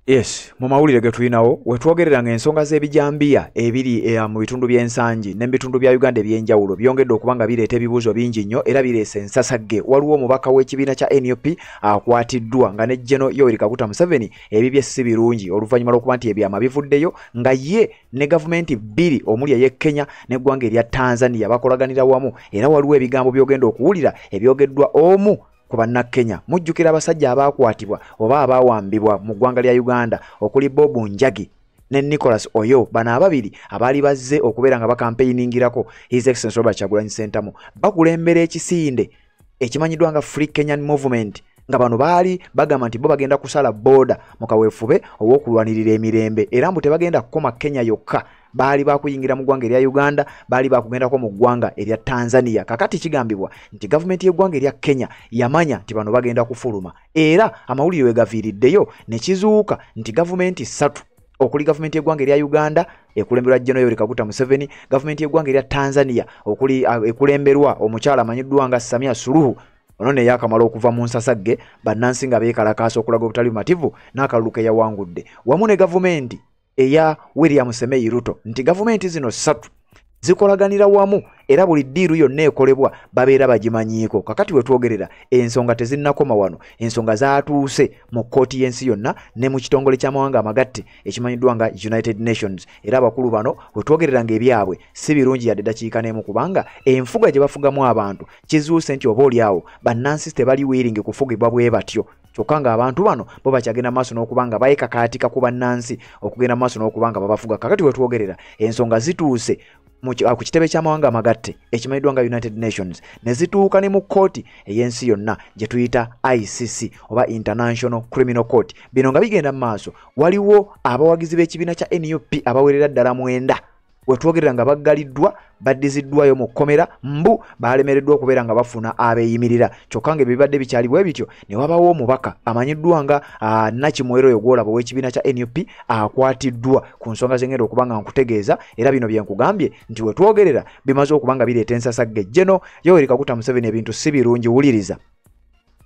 Yes, mu mawulire ge tulinawo wetwogereranga ensonga z'ebijambiya ebiri mu bitundu by'ensangi n'ebitundu bya Uganda ebyenjawulo byongedde okuba nga bireeta ebibuuzo bingi nnyo era bireese ensasagge. Waliwo omubaka w'ekibiina kya NUP akwatiddwa nga ne General Yoweri Kaguta Museveni ebibye si birungi oluvannyuma lw'okuba nti ebyama bivuddeyo nga ye ne gavumenti bbiri omuli ey'e Kenya n'eggwanga erya Tanzania bakolaganira wamu era waliwo ebigambo byogenda okuwulira ebyogeddwa omu ku bannakenya. Mujjukira abasajja abaakwatibwa oba abaawambibwa mu ggwanga lya Uganda okuli Bob Njagi ne Nicholas Oyo, bano ababiri abaali bazze okubeera nga bakampeyiningirako His Excellency Robert Kyagulanyi Ssentamu bakulembera ekisinde ekimanyiddwa nga Free Kenyan Movement, nga bano baali bagamba nti bo bagenda kusala booda mu kaweefube ow'okulwanirira emirembe era mbu tebagenda kukoma Kenya yokka, baali bakuyingira mu ggwanga erya Uganda, baali bakugendako mu ggwanga erya Tanzania. Kakati kigambibwa nti gavumenti y'eggwanga erya Kenya yamanya nti bano bagenda kufuluma era amawulire we gaviiriddeyo ne kizuuka nti gavumenti ssatu okuli gavumenti y'eggwanga erya Uganda ekulemberwa General Yoweri Kaguta Museveni, gavumenti y'eggwanga erya Tanzania okuli ekulemberwa omukyala amanyiddwa nga Samia Suluhu, ono ne yakamala okuva mu nsasagge bannansi nga beekalakaasa okulaga obutali bumativu n'akalulu ke yawangudde, wamu ne gavumenti eya William Semei Ruto, nti gavumenti zino ssatu zikolaganira wamu era buli ddiiru yonna ekolebwa babeera bagimanyiiko. Kakati we twogerera ensonga tezinnakoma wano, ensonga zaatuuse mu kkooti y'ensi yonna ne mu kitongole ky'amawanga amagatte ekimanyiddwa nga United Nations, era abakulu bano we twogereranga ebyabwe si birungi yadde dakiika n'emu kubanga enfuga gye bafugamu abantu kizuuse nti oba oliawo bannansi tebali wiringi kufugibwa bwe batyo. Kyokka nga abantu bano bo bakyagenda maaso n'okuba nga bayekakaatika ku bannansi okugenda maaso n'okuba nga babafuga. Kakati we twogerera ensonga zituuse ku kitebe ky'amawanga amagatte ekimanyiddwa nga United Nations ne zituuka ne mu kkooti ey'ensi yonna gye tuyita ICC oba International Criminal Court. Bino nga bigenda mu maaso, waliwo abawagizi b'ekibiina kya NUP abawerera ddala 9 wetwogerera nga baggaliddwa baddiziddwayo mu kkomera mbu balemereddwa okubeera nga bafuna abeeyimirira. Kyokka nga ebibadde bikyali bwe bityo ne wabawo omubaka amanyiddwa nga Nakimwero oyo gwolaba w'ekibiina kya NUP akwatiddwa ku nsonga zengenda okuba nga nkutegeeza era bino bye nkugambye nti wetwogerera bimaze okuba nga bireeta ensasagge. General Yoweri Kaguta Museveni ebintu si birungi. Wuliriza,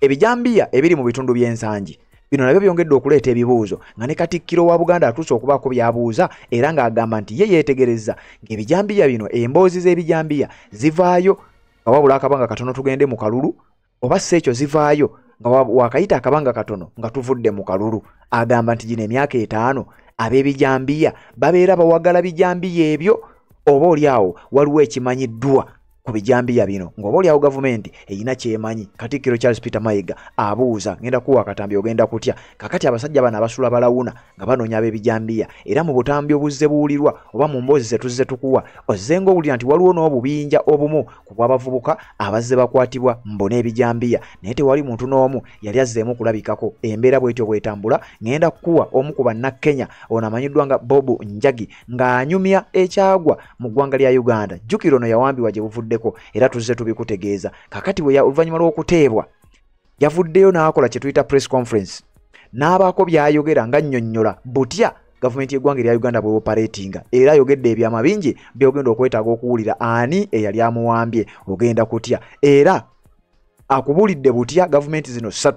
ebijambiya ebiri mu bitundu by'ensangi bino nabyo byongedde okuleeta ebibuuzo nga ne Katikkiro wa Buganda atuuse okubaako byabuuza era ng'agamba nti ye yeetegereza ng'ebijambiya bino emboozi z'ebijambiya zivaayo nga wabula akabanga katono tugende mu kalulu oba si ekyo zivaayo nga wakayita akabanga katono nga tuvudde mu kalulu. Agamba nti gino emyaka 5 ab'ebijambiya babeera bawagala bijambiya ebyo oba oliawo waliwo ekimanyiddwa ku bijambiya bino ng'oba oliawo gavumenti eyina kyemanyi. Katikkiro Charles Peter Mayiga abuuza ngenda kuwa akatambi ogenda kutya. Kakati abasajja bano abasula balawuna nga banoonya ab'ebijambiya era mu butambi obuzze buwulirwa oba mu mboozi ze tuzze tukuwa ozzenga owulira nti waliwo n'obubinja obumu ku bw'abavubuka abazze bakwatibwa mbona ebijambiya naye tewali muntu n'omu yali azzeemu kulabikako. Embeera bwetyo bwetambula ngenda kukuwa omu ku bannakenya ono amanyiddwa nga Bob Njagi ng'anyumya ekyagwa mu ggwanga lya Uganda. Jjukira ono yawambibwa gye buvudde era tuzze tubikutegeeza. Kakati we oluvannyuma lw'okuteebwa yavuddeyo n'akola kye tuyita press conference n'abaako by'ayogera nga nnyonnyola butya gavumenti y'eggwanga erya Uganda bwe operatinga era ayogedde ebyama bingi byogenda okwetaaga okuwulira ani eyali amuwambye ogenda kutya era akubuulidde butya gavumenti zino 3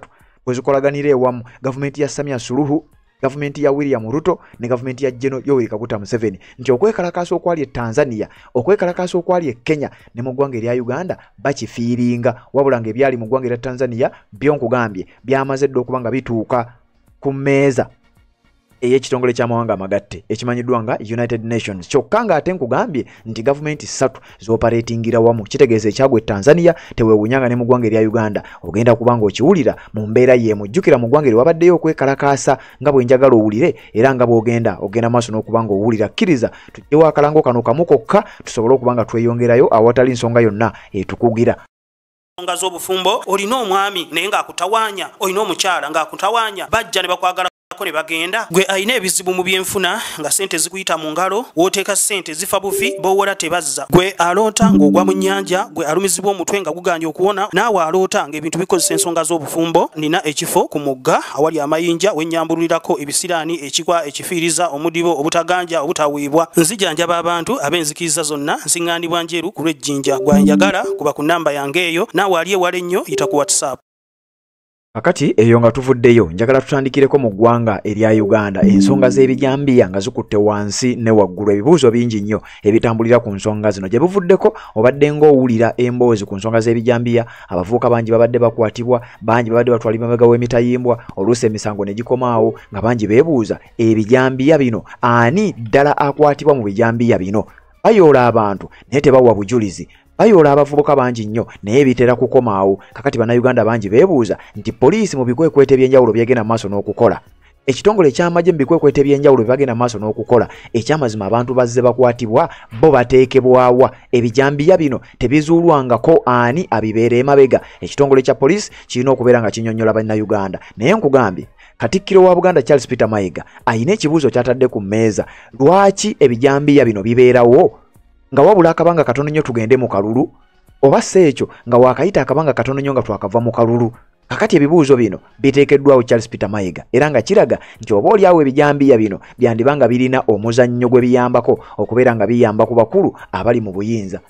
bwe zikolaganira ewamu, gavumenti ya Samia Suluhu, gavumenti ya William Ruto ne gavumenti ya General Yoweri Kaguta Museveni, nti okwekalakaasa okwali e Tanzania, okwekalakaasa okwali e Kenya ne mu ggwanga erya Uganda bakifiiringa wabula ng'ebyali mu ggwanga erya Tanzania byo nkugambye byamaze dda okuba nga bituuka ku mmeeza ey'ekitongole ky'amawanga amagatte ekimanyiddwa nga United Nations. Kyokka ng'ate nkugambye nti gavumenti 3 z'operatingira wamu, kitegeeza ekyagwa e Tanzania teweewunyanga ne mu ggwanga erya Uganda ogenda kuba ng'okiwulira mu mbeera y'emu. Jjukira mu ggwanga eryo wabaddeyo okwekalakaasa nga bwe njagala owulire era nga bw'ogenda maaso n'okuba ng'owulira. Kkiriza tuggyewo akalango kano kamu kokka tusobole okuba nga tweyongerayo awatali nsonga yonna etukugira. Nsonga z'obufumbo olina omwami naye ng'akutawaanya, olina omukyala ng'akutawaanya, bajja ne bakwagala ne bagenda. Gwe ayina ebizibu mu byenfuna nga sente zikuyita mu ngalo, wooteeka sente zifa bufi bowola tebazza. Gwe aloota ng'ogwa mu nnyanja, gwe alumizibwa omutwe nga guganye okuwona, naawe aloota ng'ebintu bikozesa ensonga z'obufumbo. Nina ekifo ku mugga awali amayinja wennyambululirako ebisiraani, ekikwa, ekifiiriza, omudibo, obutaganja, obutaweebwa. Nzijanjaba abantu ab'enzikiriza zonna, nsiŋŋaanibwa njeru ku lw'ejjinja. Gwanjagala kuba ku nnamba yange eyo, naawe ali ewala ennyo yita ku WhatsApp. Kakati eyo nga tuvuddeyo njagala tutandikireko mu ggwanga erya Uganda ensonga z'ebijambiya nga zikutte wansi ne waggulu ebibuuzo bingi nnyo ebitambulira ku nsonga zino gye buvuddeko obadde ng'owulira emboozi ku nsonga z'ebijambiya abavubuka bangi babadde bakwatibwa bangi babadde batwalibwa emabega w'emitayimbwa oluusi emisango ne gikomaawo nga bangi beebuuza ebijambiya bino ani ddala akwatibwa mu bijambiya bino bayoola abantu naye tebawa bujulizi bayoola abavubuka bangi nnyo naye bitera kukomaawo kakati bannayuganda bangi beebuuza nti poliisi mu bikwekweta eby'enjawulo byagenda mu maaso n'okukola ekitongole ky'amagye mu bikwekweta eby'enjawulo byagenda mu maaso n'okukola ekyamazima abantu bazze bakwatibwa bo bateekebwawa ebijambiya bino tebizuulwangako ani abibeera emabega ekitongole kya poliisi kirina okubeera nga kinnyonnyola bannayuganda naye nkugambye Katikkiro wa Buganda Charles Peter Mayiga ayina ekibuuzo ky'atadde ku mmeeza lwaki ebijambiya bino bibeerawo nga wabula akabanga katono nnyo tugende mu kalulu oba seekyo nga waakayita akabanga katono nnyo nga twakava mu kalulu kakati ebibuuzo bino biteekeddwawo Charles Peter Mayiga era nga kiraga nti oba oliawo ebijambiya bino byandibanga birina omuzannyo gwe biyambako okubeera nga biyamba ku bakulu abali mu buyinza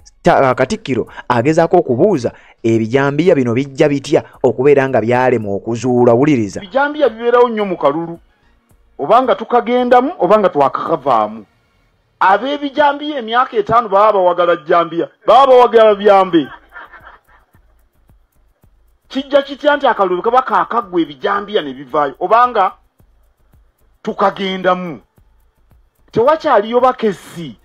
Katikkiro agezaako okubuuza ebijambiya bino bijja bitya okubeera nga byalema okuzuula wuliriza ebijambiya bibeerawo nnyo mu kalulu obanga tukagendamu obanga twakakavaamu ab'ebijambiya emyaka 5 baba bawagala jjambiya baba bawagala byambe kijja kitya nti akalulu kaba kaakaggwa ebijambiya ne bivaayo obanga tukagendamu tewakyaliyo bakesi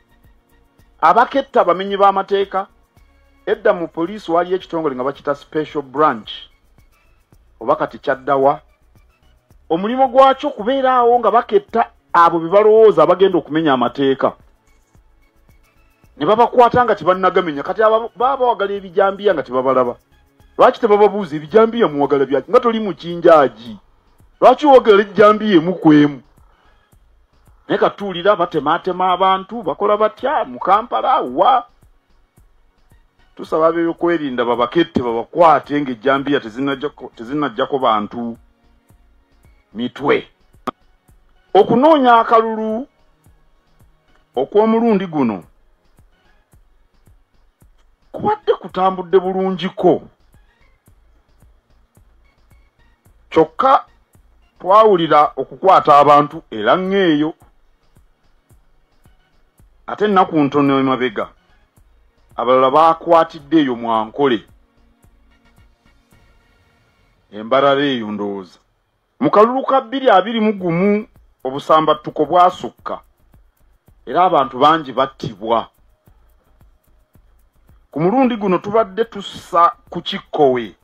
abaketta abamenyi b'amateeka edda mu poliisi waliyo ekitongole nga bakita special branch oba kati kyaddawa omulimu gwakyo kubeeraawo nga baketta abo bebalowooza abagenda okumenya amateeka ne babakwata nga tebannagamenya kati baba bawagala ebijambiya nga tebabalaba lwaki tebababuuza ebijambiya muwagala byaki nga toli mu kinjaaji lwaki owagala ejjambiya emu ku emu naye katuulira batemaatema abantu bakola batya mu Kampala wa tusaba ab'ebyokwerinda babakette babakwate ng'ejjambiya tezinnajjako bantu mitwe okunoonya akalulu okw'omulundi guno kubadde kutambudde bulungiko kyokka twawulira okukwata abantu era ng'eyo ate ennaku ntono emabega abalala baakwatidde eyo Mwankole embalala eyo ndowooza mu kalulu ka 221 obusambattuko bwasukka era abantu bangi battibwa ku mulundi guno tubadde tussa ku Kikkowe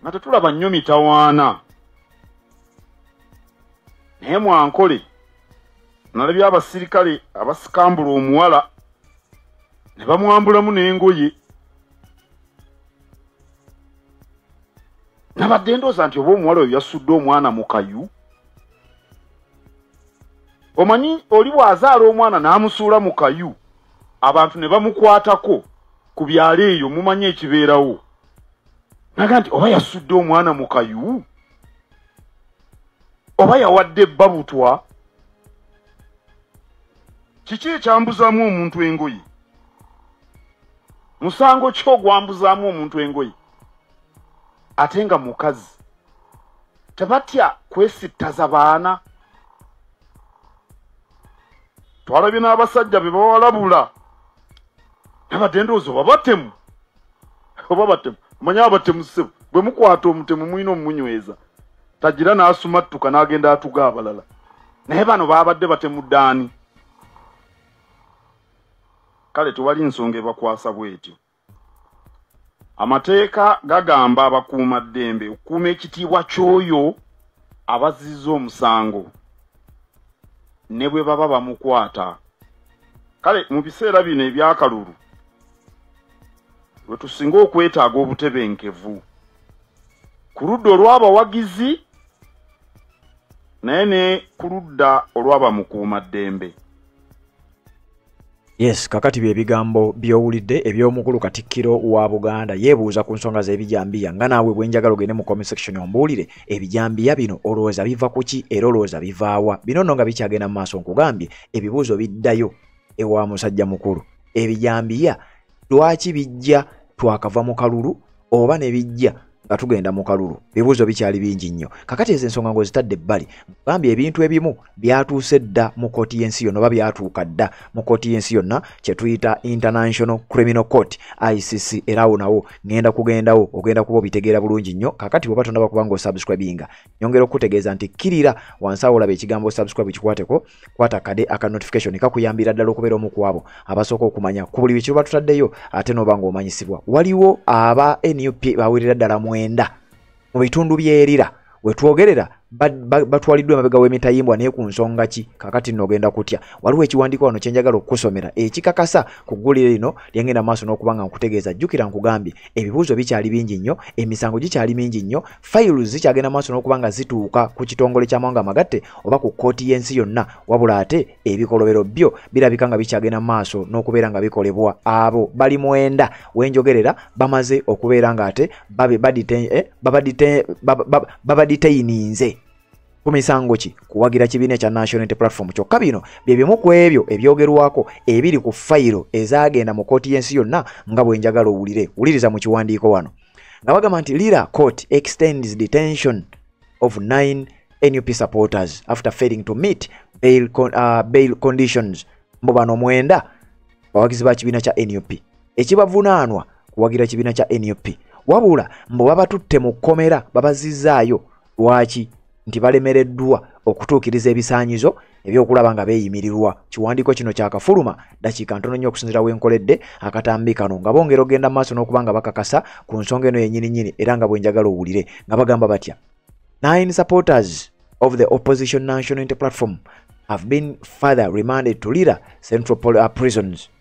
nga tetulaba nnyo mitawaana naye Mwankole nalabye abasirikale abasikambula omuwala ne bamwambulamu n'engoye nabadde ndooza nti oba omuwala oyo yasudde omwana mu kayu omanyi oli bw'azaala omwana n'amusuula mu kayu abantu ne bamukwatako ku byalo eyo mumanyi ekibeerawo naga nti oba yasudde omwana mu kayu oba yawadde ebbabutwa kiki ekyambuzaamu omuntu engoye musango ki ogwambuzaamu omuntu engoye ate nga mukazi tebatya kwesittaza baana twalabye n'abasajja be bawalabula nabadde ndowooza oba batemu manya abatemu ssebo bwe mukwata omutemu mulina omumunyweza tagira n'asumattuka n'agenda atuga abalala naye bano baabadde batemuddaani kale tewali nsonga ebakwasa bwetyo amateeka gagamba abakuuma ddembe okukuuma ekitiibwa ky'oyo abazizza omusango ne bwe baba bamukwata kale mu biseera bino ebyakalulu lwe tusinga okwetaaga obutebenkevu ku ludda olw'abawagizi naye ne ku ludda olw'abamukuumaddembe. Yes, kakati byebigambo byowulidde eby'omukulu Katikkiro wa Buganda yeebuuza ku nsonga z'ebijambiya nga naawe bwenjagala ogende mu comment section ombuulire ebijambiya bino olowooza biva ku ki era olowooza bivaawa bino nno nga bikyagenda mu maaso nkugambye ebibuuzo biddayo ewa musajja mukulu ebijambiya lwaki bijja twakava mu kalulu oba ne bijja nga tugenda mu kalulu bibuuzo bikyali bingi nnyo kakati ezo ensonga ng'ozitadde ebbali gambye ebintu ebimu byatuuse dda mu kooti y'ensi yonna oba byatuuka dda mu kooti y'ensi yonna kye tuyita International Criminal Court ICC era awo nawo ngenda kugendawo ogenda kuba obitegeera bulungi nnyo kakati bw'oba tonnaba kuba ng'osubscribinga nyongera okukutegeeza nti kirira wansi awo olaba ekigambo subscribe kikwateko kwata kade aka notification kakuyambira ddala okubeera omu ku abo abasooka okumanya ku buli biki batutaddeyo ate n'oba ng'omanyisibwa waliwo aba NUP bawerera ddala mwenda mu bitundu byerira wetwogerera batwaliddwa emabega w'emitayimbwa naye ku nsonga ki kakati n'ogenda kutya waliwo ekiwandiiko wano kyenjagala okusomera ekikakasa ku ggulire lino lyengenda maaso n'okuba nga nkutegeeza jjukira nkugambye ebibuuzo bikyali bingi nnyo emisango gikyali mingi nnyo files zikyagenda maaso n'okuba nga zituuka ku kitongole ky'amawanga amagatte oba ku kkooti y'ensi yonna wabula ate ebikolobero byo birabika nga bikyagenda maaso n'okubeera nga bikolebwa abo bali mwenda wenjogerera bamaze okubeera nga ate babaditeininze ku misango ki kuwagira kibiina ekya National Unity Platform kyokka bino bye bimu ku ebyo ebyogerwako ebiri ku fayiro ezaagenda mu kooti y'ensi yonna nga bwe njagala owulire wuliriza mu kiwandiiko wano nga bagamba nti Lira Court extends detention of 9 NUP supporters after failing to meet bail conditions mbo bano mwenda bawagizi ba kibiina kya NUP ekibavunaanwa kuwagira kibiina kya NUP wabula mbo babatutte mu kkomera babazizaayo lwaki nti balemereddwa okutuukiriza ebisaanyizo ebyokulaba nga beeyimirirwa kiwandiiko kino kyakafuluma dakiika ntono nnyo okusinziira wenkoledde akatambi kano nga bongera ogenda maaso n'okuba nga bakakasa ku nsonga eno yennyini era nga bwe njagala owulire nga bagamba batya 9 supporters of the opposition National Unity Platform have been further remanded to Lira Central prisons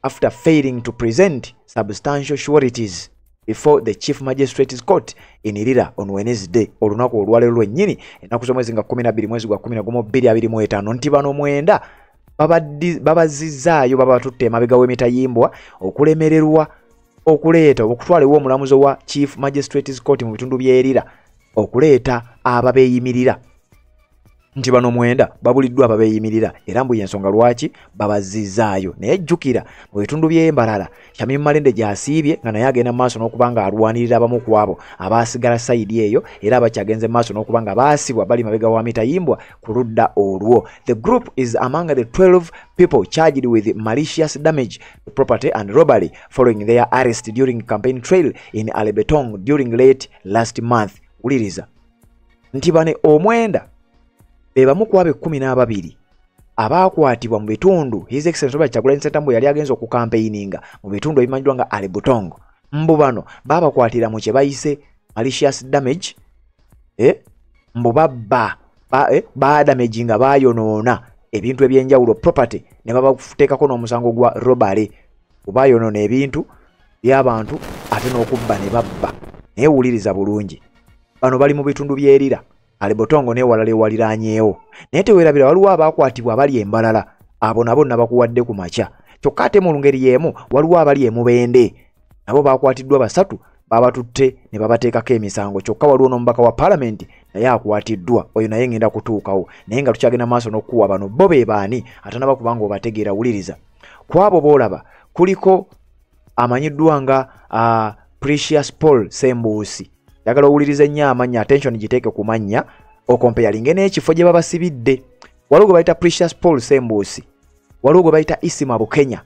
after failing to present substantial sureties before the Chief Magistrate's Court in Lira on Wednesday olunaku olwaleero lwennyini ennaku z'omwezi nga 12 mwezi gwa 11 2025 nti bano mwenda babazizaayo babatutte emabega w'emitayimbwa okulemererwa okuleeta okutwalewo omulamuzi wa Chief Magistrate's Court mu bitundu by'Erira okuleeta ababeeyimirira nti bano mwenda babuliddwa ababeeyimirira era mbu y'ensonga lwaki babazizaayo naye jjukira mu bitundu by'embalala Shamim Malende gy'asiibye nga naye agenda maaso n'okuba nga alwanirira abamu ku abo abaasigala sayidi eyo era abakyagenze maaso n'okuba nga baasibwa bali mabega wa mitayimbwa ku ludda olwo. The group is among the 12 people charged with malicious damage to property and robbery following their arrest during campaign trail in Alebetong during late last month. Uliriza nti bane omwenda bebamu ku abe 12 abaakwatibwa mu bitundu His Excellency Robert Kyagulanyi Ssentamu yali agenza okukampeininga mu bitundu ebimanyidwa nga Alebetong mbu bano babakwatira mu kye bayise malicious damage mbu badamage nga bayonoona ebintu ebyenjawulo property ne babateekako n'omusango gwa robbery bayonoona ebintu by'abantu ate n'okubba ne babba naye wuliriza bulungi bano bali mu bitundu by'Erira Alebetong n'ewalala ewaliranyeewo naye teweerabira waliwo abaakwatibwa abali embalala abo nabo nabakuwadde ku makya kyokka ate mu ngeri y'emu waliwo abali emubende nabo baakwatiddwa basatu babatutte ne babateekako emisango kyokka waliwo n'omubaka wa paalamenti naye akwatiddwa oyo naye ngenda kutuukawo naye nga tukyagenda maaso n'okuwa bano bo be baani ate nabakubanga obategeera wuliriza ku abo boolaba kuliko amanyiddwa nga Precious Paul Sembuusi yagala owuliriza ennyo amannya attention giteeke ku mannya okompeyalinge n'ekifo gye babasibidde waliwo gwe bayita Precious Paul Sembuusi waliwo gwe bayita Isima Bukenya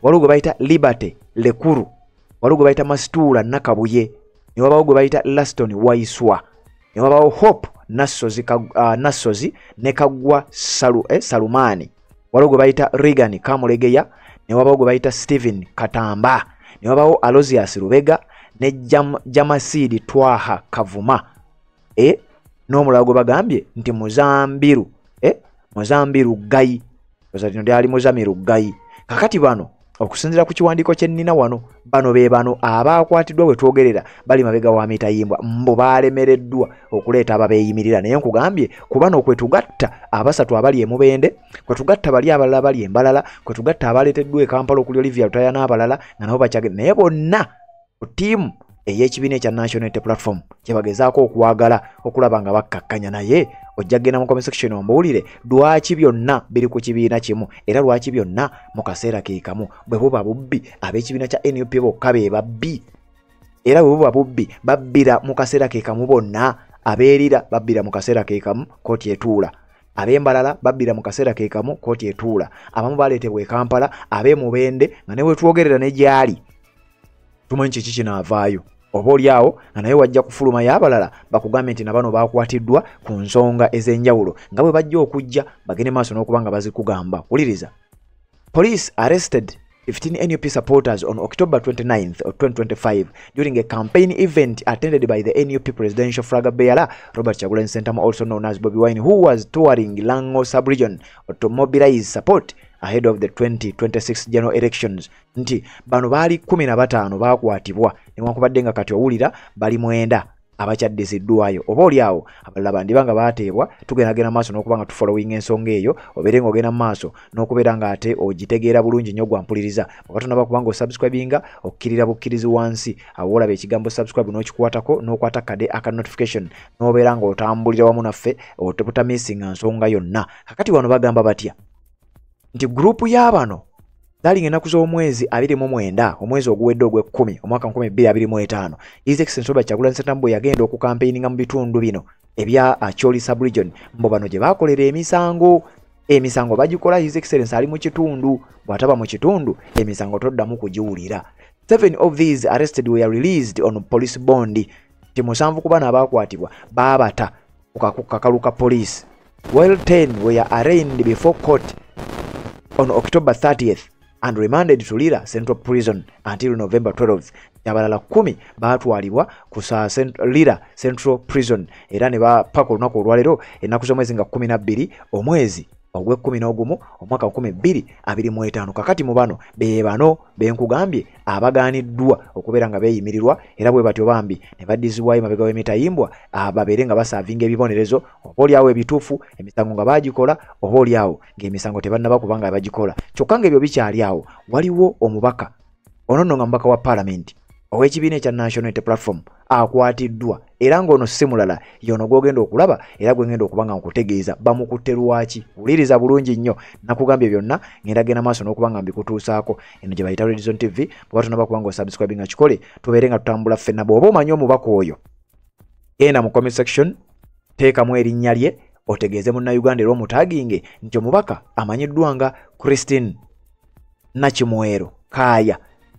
waliwo gwe bayita Liberty Lekuru waliwo gwe bayita Masituula Nakabuye ne wabawo gwe bayita Laston Waiswa ne wabawo Hope Nassozi ne Kagwa Salumaani waliwo gwe bayita Regan Kamulegeya ne wabawo gwe bayita Stephen Katamba ne wabawo Alozias Rubega ne Jamasidi Twaha Kavuma n'omulala gwe bagambye nti Muzambiru Gayi ozalino lyali Muzamiru Gayi kakati bano okusinziira ku kiwandiiko kye nnina wano bano be bano abaakwatiddwa bwe twogerera bali mabega wa mitayimbwa mbo baalemereddwa okuleeta ababeeyimirira naye nkugambye ku bano kwe tugatta abasatu abali emubende kwe tugatta bali abalala bali embalala kwe tugatta abaleeteddwa e Kampala okuli Olivia Lutaya n'abalala nga nabo bakyagenda naye bonna ku ttiimu ey'ekibiina ekya National Unity Platform kye bagezaako okwagala okulaba nga bakkakkanya naye ojja kgenda mu comment section ombuulire lwaki byonna biri ku kibiina kimu era lwaki byonna mu kaseera ke kamu bwe buba bubbi ab'ekibiina kya NUP bokka be babbi era bwe buba bubbi babbira mu kaseera ke kamu bonna abeerira babbira mu kaseera ke kamu kooti etuula ab'embalala babbira mu kaseera ke kamu kooti etuula abamu baleetebwa e Kampala ab'emubende nga ne wetwogerera ne gyali tumanyi kiki kinaavaayo oba oliawo nga naye wajja kufulumayo abalala bakugambye nti nabano bakwatiddwa ku nsonga ez'enjawulo nga bwe bajja okujja bagende maaso n'okuba nga bazikugamba. Wuliriza. Police arrested 15 NUP supporters on October 29th of 2025 during a campaign event attended by the NUP presidential flag bearer Robert Kyagulanyi Ssentamu, also known as Bobi Wine, who was touring Lango sub-region to mobilize support ahead of the 2026 general elections. Nti bano bali 15 bakwatibwa newankubadde nga kati owulira bali 9 abakyaddiziddwayo oba oliawo abalala bandi banga bateebwa. Tugendagenda maaso n'okuba nga tufollowing ensonga eyo obeere nga ogenda maaso n'okubeera nga ate ogitegeera bulungi nnyo gwampuliriza wakatona bakuba nga osubscribinga okkirira bukkirizi wansi awo olaba ekigambo subscribe n'okikwatako n'okwata kade aka notification n'obeera nga otambulira wamu naffe otebutamisinga nsonga yonna. Kakati wano bagamba batya nti grupu y'abano dalinga ennaku z'omwezi 29 omwezi oguwedde ogw'e10 omwaka 2025 His Excellency Robert Kyagulanyi Ssentamu yagenda okukampeininga mu bitundu bino ebya Acholi sub-region. Mbo bano gye baakolera emisango bagikola His Excellency ali mu kitundu bw'ataba mu kitundu emisango toddamu kugiwulira. 7 of these arrested were released on police bond. Ti 7 ku bano abaakwatibwa baabata ku kakalu ka police while 10 were arraigned before court on October 30th and remanded to Lira Central Prison until November 12th. Abalala 10 baatwalibwa ku Lira Central Prison era ne bapaka olunaku olwaleero ennaku z'omwezi nga 12 omwezi ogw'e11 omwaka 2025. Kakati mu bano be bano benkugambye abagaaniddwa okubeera nga beeyimirirwa era bwe batyo bambi ne baddizibwayo mabega w'emitayimbwa ababeere nga basaavinga ebibonerezo oba oliawo ebituufu emisango nga baagikola oba oliawo ng'emisango tebannaba kuba nga bagikola. Kyokka ng'ebyo bikyali awo waliwo omubaka ono nga mubaka wa Parliament ow'ekibiina ekya National Unity Platform akwatiddwa era ng'ono si mulala yono gw'ogenda okulaba era gwengenda okuba nga nkutegeeza bamukutte lwaki. Wuliriza bulungi nnyo nakugambye byonna ngenda genda maaso n'okuba nga mbikutuusaako. Eno gye bayita Red Zone TV bwe batonaba kuba nga osubscribe nga kikole tubeere nga tutambula ffenna. Bw'oba omanyi omubaka oyo genda mu comment section teekamu erinnya lye otegeeze munnayuganda era omutaaginge nti omubaka amanyiddwa nga Christine Nakimwero Kaaya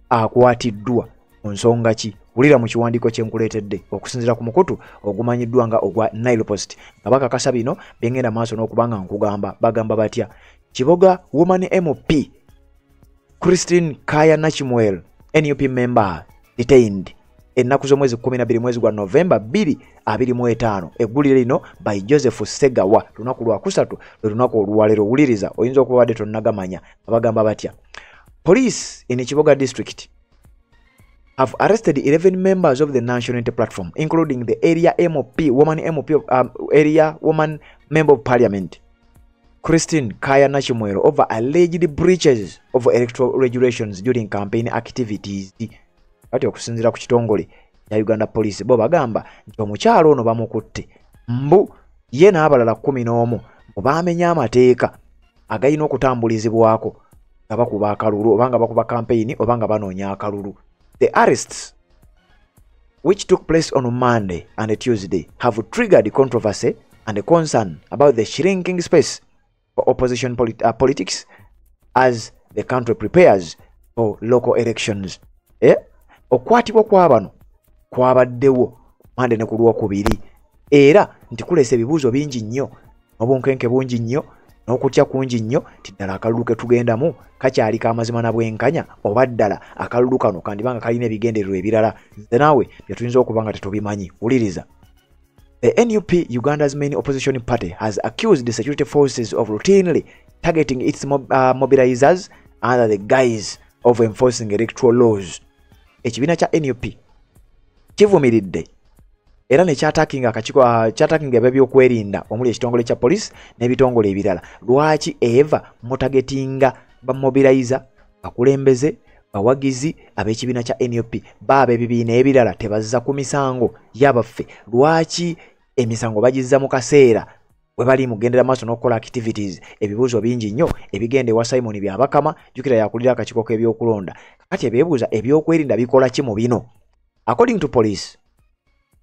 akwatiddwa ku nsonga ki. Wulira mu kiwandiiko kye nkuleetedde okusinziira ku mukutu ogumanyiddwa nga ogwa Nile Post nga bakakasa bino bengenda maaso n'okuba nga nkugamba. Bagamba batya? Kiboga Woman MP Christine Kaaya Nakimwero NUP member detained ennaku z'omwezi 12 mwezi gwa November 2025. Eggulire lino by Joseph Segawa lunaku lwa 3 lwe lunaku olwaleero. Wuliriza oyinza okuba wadde tonnagamanya. Bagamba batya? Police in Kiboga district have arrested 11 members of the National Unity Platform, including the area woman member of parliament, Christine Kaaya Nakimwero, over alleged breaches of electoral regulations during campaign activities. Kati okusinziira ku kitongole ya Uganda Police bo bagamba nti omukyalo ono bamukutte mbu ye n'abalala 11 baamenya amateeka agayina okutambulizibwako nga bakuba akalulu oba nga bakuba campaign oba nga banoonya akalulu. The arrests, which took place on Monday and Tuesday, have triggered controversy and concern about the shrinking space for opposition politics as the country prepares for local elections. Okwatibwa kw'abano kwabaddewo Monday ne ku Lwokubiri era nti kuleese ebibuuzo bingi nnyo n'obunkenke bungi nnyo n'okutya kungi nnyo ti ddala akalulu ke tugendamu kakyali k'amazima na bwenkanya oba ddala akalulu kano kandibanga kalina ebigendererwa ebirala nze naawe bye tuyinza okuba nga tetubimanyi. Wuliriza. The NUP, Uganda's main opposition party, has accused the security forces of routinely targeting its mobilizers under the guise of enforcing electoral laws. Ekibiina kya NUP kivumiridde era ne kyatakinga ebyokwerinda omuli ekitongole kya police n'ebitongole ebirala. Lwaki eva mutagetinga bamobilizer bakulembeze bawagizi ab'ekibiina kya NUP baaba ebibiina ebirala tebazza ku misango y'abaffe? Lwaki emisango bagizza mu kaseera we bali mugendera maaso n'okukola activities? Ebibuuzo bingi nnyo ebigenda ewa Simon Byabakama jjukira yakulira akakiiko k'ebyokulonda. Kati ebeebuuza ebyokwerinda bikola ki mu bino? According to police,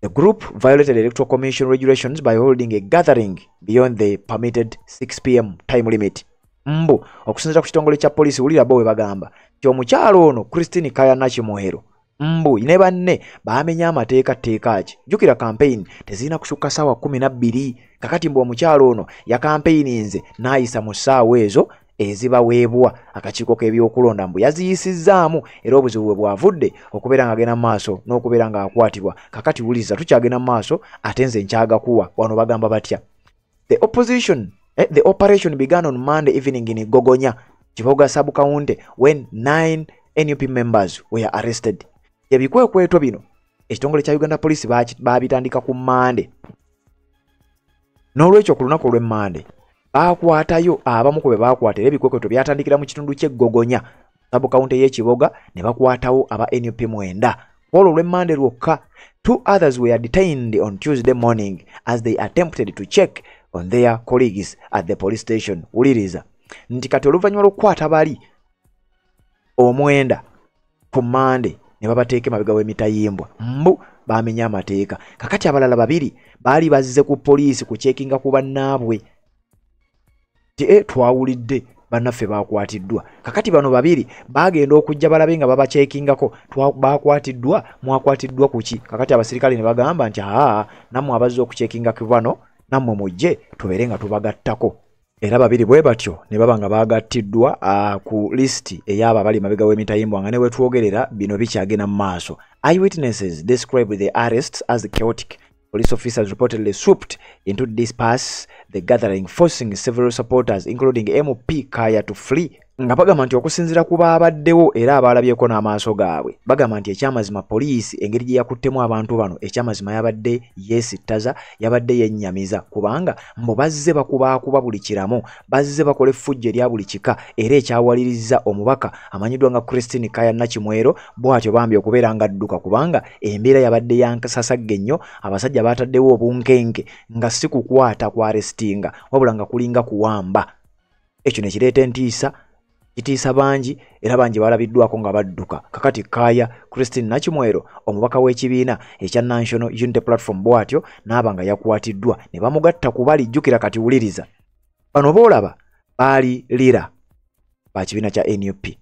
the group violated Electoral Commission regulations by holding a gathering beyond the permitted 6 p.m. time limit. Mbu okusinziira ku kitongole kya poliisi wulira bo we bagamba nti omukyalo ono Christine Kaya Nakimwero mbu ne banne baamenya amateeka ki. Jjukira campaign tezirina kusukka ssaawa 12 kakati mbu omukyalo ono ya campaigninze n'ayisa mu ssaawa ezo ezibaweebwa akakiiko k'ebyokulonda mbu yaziyisizzaamu era obuzibu bwe bwavudde okubeera ng'agenda mu maaso n'okubeera ng'akwatibwa. Kakati wuliriza tukyagenda mu maaso ate nze nkyagakuwa wano bagamba batya. The operation began on Monday evening in Gogonya, Kiboga sub-county, when 9 NUP members were arrested. Ebikwekweto bino ekitongole kya Uganda Police baabitandika ku Monday. N'olwekyo ku lunaku olw'Monday baakwatayo abamu ku be baakwatira ebikwekweto byatandikira mu kitundu ky'e Gogonya sub-county y'e Kiboga ne bakwatawo aba NUP 9. Olwo olw'Monday lwokka 2 others were detained on Tuesday morning as they attempted to check on their colleagues at the police station. Uliriza nti kati oluvannyuma lw'okukwata bali 9 ku Monday ne babateeka emabega w'emitayimbwa mbu baamenya amateeka. Kakati abalala 2 baali bazze ku poliisi ku checkinga ku bannaabwe ti twawulidde bannaffe baakwatiddwa. Kakati bano 2 baagenda okujja balabe nga baba checkingako baakwatiddwa mwakwatiddwa kuki. Kakati abasirikale ne bagamba nti nammwe abazze okucheckinga ku bano nammwe mujje tubeere nga tubagattako. Era 2 bwe batyo ne baba nga bagattiddwa ku listi ey'abo abali mabega w'emitayimbwa nga ne wetwogerera bino bikyagenda mu maaso. Eyewitnesses described the arrests as chaotic. Police officers reportedly swooped into disperse the gathering, forcing several supporters including MP Kaya to flee. Nga bagamba nti okusinziira ku baabaddewo era abaalabyeko n'amaaso gaabwe bagamba nti ekyamazima poliisi engeri gye yakuttemu abantu bano ekyamazima yabadde yeesittaza yabadde yennyamiza kubanga mbu bazze bakubaakuba buli kiramu bazze bakola effujjo erya buli kika era ekyawaliriza omubaka amanyiddwa nga Christine Kaya Nakimwero bw'atyo bambi okubeera nga adduka kubanga embeera yabadde yankasasagge nnyo abasajja baataddewo obunkenke nga si kukwata kwa arestinga wabula nga kulinga kuwamba. Ekyo ne kireeta entiisa kitiisa bangi era bangi balabiddwako nga badduka. Kakati Kaya Christine Nakimwero omubaka w'ekibiina ekya National Unity Platform bw'atyo n'aba nga yakwatiddwa ne bamugatta ku bali. Jjukira kati wuliriza bano boolaba baali lira ba kibiina kya NUP.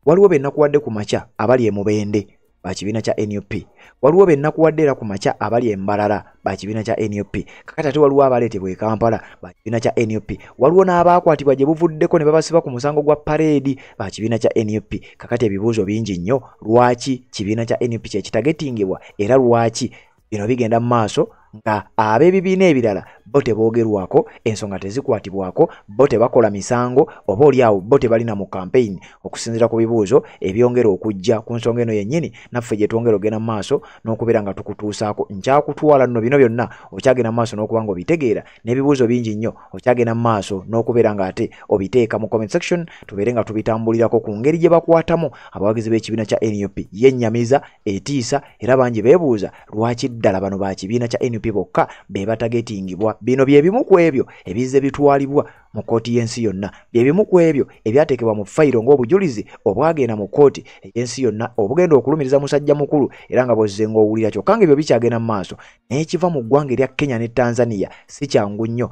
Waliwo be nakuwadde ku makya abali e Mubende ba kibiina kya NUP. Waliwo be nakuwadde era ku makya abali e Mbarara ba kibiina kya NUP. Kakati ate waliwo abaleetebwa e Kampala ba kibiina kya NUP. Waliwo n'abaakwatibwa gye buvuddeko ne babasiba ku musango gwa pareedi ba kibiina kya NUP. Kakati ebibuuzo bingi nnyo. Lwaki kibiina kya NUP kye kitagetingibwa era lwaki bino bigenda mu maaso nga ab'ebibiina ebirala bo teboogerwako ensonga tezikwatibwako bo tebakola misango oba oliawo bo tebalina mu campaign. Okusinziira ku bibuuzo ebyongera okujja ku nsonga eno yennyini naffe gye twongera ogenda mu maaso n'okubeera nga tukutuusaako nkyakutwala nno bino byonna okyagenda mu maaso n'okuba nga obitegeera n'ebibuuzo bingi nnyo okyagenda mu maaso n'okubeera nga ate obiteeka mu comment section tubeere nga tubitambulirako ku ngeri gye bakwatamu abawagizi b'ekibiina kya NUP. Yennyamiza etiisa era bangi beebuuza lwaki ddala bano ba kibiina kya NUP bokka be batagetingibwa. Bino bye bimu ku ebyo ebizze bitwalibwa mu kooti y'ensi yonna. Bye bimu ku ebyo ebyateekebwa mu fayiro ng'obujulizi obwagenda mu kooti ey'ensi yonna obugenda okulumiriza musajja mukulu era nga bwozze ng'owulira kyokka ng'ebyo bikyagenda mu maaso naye kiva mu ggwanga erya Kenya ne Tanzania si kyangu nnyo.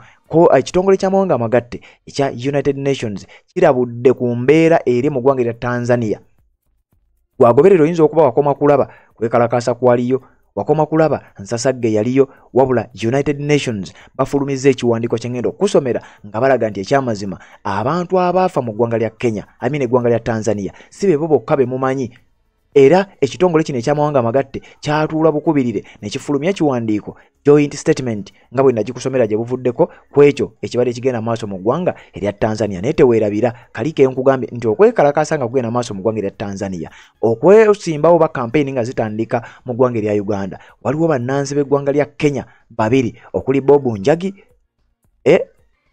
Ekitongole ky'amawanga amagatte ekya United Nations kirabudde ku mbeera eri mu ggwanga erya Tanzania. Gwagoberera oyinza okuba wakoma kulaba kwekalakaasa kwaliyo wakoma kulaba nsasagge yaliyo wabula United Nations bafulumiza ekiwandiiko kyengendo okusomera nga balaga nti ekyamazima abantu abaafa mu ggwanga lya Kenya eggwanga lya Tanzania si be bo bokka be mumanyi. Era ekitongole kino eky'amawanga amagatte kyatuula bukubirire ne kifulumya ekiwandiiko joint statement nga bwe nagikusomera gye buvuddeko ku ekyo ekibadde kigenda maaso mu ggwanga erya Tanzania. Naye teweerabira kali ke nkugambye nti okwekalakaasa nga kugenda maaso mu ggwanga erya Tanzania okwesimbawo ba campaign nga zitandika mu ggwanga erya Uganda waliwo bannansi b'eggwanga lya Kenya 2 okuli Bob Njagi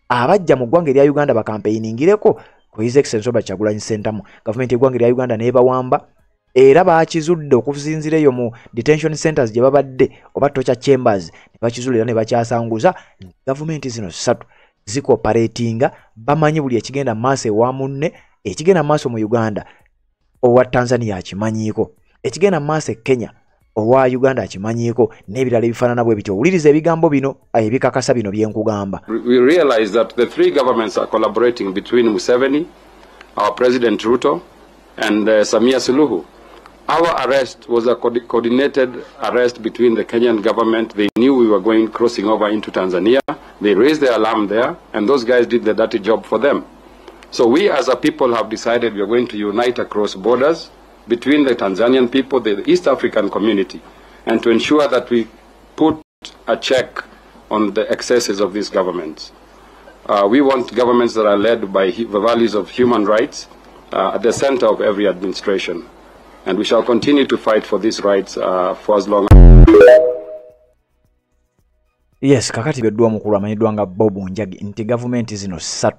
abajja mu ggwanga erya Uganda ba campaigningireko ku His Excellency Robert Kyagulanyi Ssentamu. Gavumenti y'eggwanga erya Uganda n'ebawamba era bakizudde okuzinzira eyo mu detention centers gye babadde oba torture chambers ne bakizulira ne bakyasanguza. Gavumenti zino 3 zikooperatinga bamanyi buli ekigenda maaso ewa munne ekigenda maaso mu Uganda owa Tanzania akimanyiiko ekigenda maaso e Kenya owa Uganda akimanyiiko n'ebirala ebifaanana bwe bityo. Owuliriza ebigambo bino ebikakasa bino bye nkugamba. We realize that the three governments are collaborating between Museveni, our President Ruto, and Samia Suluhu. Our arrest was a coordinated arrest between the Kenyan government. They knew we were crossing over into Tanzania. They raised the alarm there, and those guys did the dirty job for them. So we as a people have decided we are going to unite across borders between the Tanzanian people, the East African community, and to ensure that we put a check on the excesses of these governments. We want governments that are led by the values of human rights at the center of every administration. And we shall continue to fight for these rights for as long as... Yes, kakati beddwa mukulu amanyiddwa nga Bob Njagi nti government zino 3